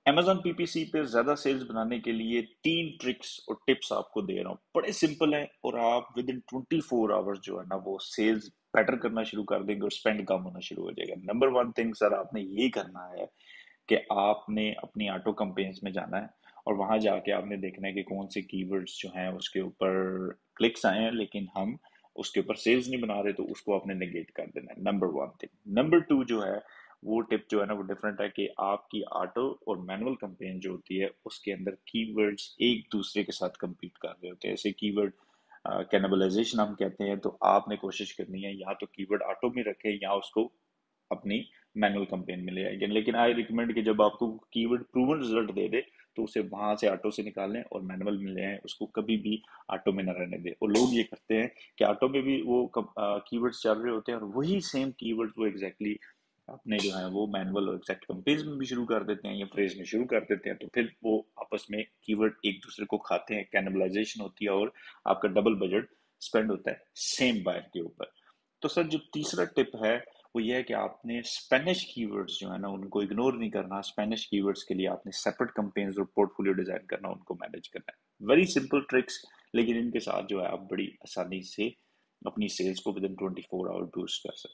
Amazon PPC पे ज्यादा sales बनाने के लिए 3 ट्रिक्स और टिप्स आपको दे रहा हूँ, बड़े सिंपल है और आप विद इन 24 आवर्स जो है ना वो सेल्स बेटर करना शुरू कर देंगे और स्पेंड कम होना शुरू हो जाएगा। नंबर वन थिंग सर आपने ये करना है कि आपने अपनी ऑटो कंपेन्स में जाना है और वहां जाके आपने देखना है कि कौन से कीवर्ड्स जो हैं उसके ऊपर क्लिक्स आए हैं लेकिन हम उसके ऊपर सेल्स नहीं बना रहे, तो उसको आपने नेगेट कर देना है। Number one thing. Number two जो है वो टिप जो है ना वो डिफरेंट है कि आपकी ऑटो और मैनुअल कंपेन जो होती है उसके अंदर कीवर्ड्स एक दूसरे के साथ compete कर रहे होते हैं। ऐसे कीवर्ड कैनिबलाइजेशन हम कहते हैं, तो आपने कोशिश करनी है या तो कीवर्ड ऑटो में रखे या उसको अपनी मैनुअल कंपेन में ले आएंगे। लेकिन आई रिकमेंड कि जब आपको कीवर्ड प्रूवन रिजल्ट दे दे तो उसे वहां से ऑटो से निकालें और मैनुअल में ले आए, उसको कभी भी ऑटो में न रहने दें। और लोग ये करते हैं कि ऑटो में भी वो कीवर्ड्स चल रहे होते हैं और वही सेम कीवर्ड्स वो एग्जैक्टली अपने जो है वो मैनुअल और एग्जैक्ट कंपेज में भी शुरू कर देते हैं या फ्रेज में शुरू कर देते हैं, तो फिर वो आपस में कीवर्ड एक दूसरे को खाते हैं, कैनिबलाइजेशन होती है और आपका डबल बजट स्पेंड होता है सेम बायर के ऊपर। तो सर जो तीसरा टिप है वो ये है कि आपने स्पेनिश कीवर्ड्स जो है ना उनको इग्नोर नहीं करना। स्पेनिश कीवर्ड्स के लिए आपने सेपरेट कैंपेन्स और पोर्टफोलियो डिजाइन करना, उनको मैनेज करना है। वेरी सिंपल ट्रिक्स, लेकिन इनके साथ जो है आप बड़ी आसानी से अपनी सेल्स को विद इन 24 आवर बूस्ट कर सकते हैं।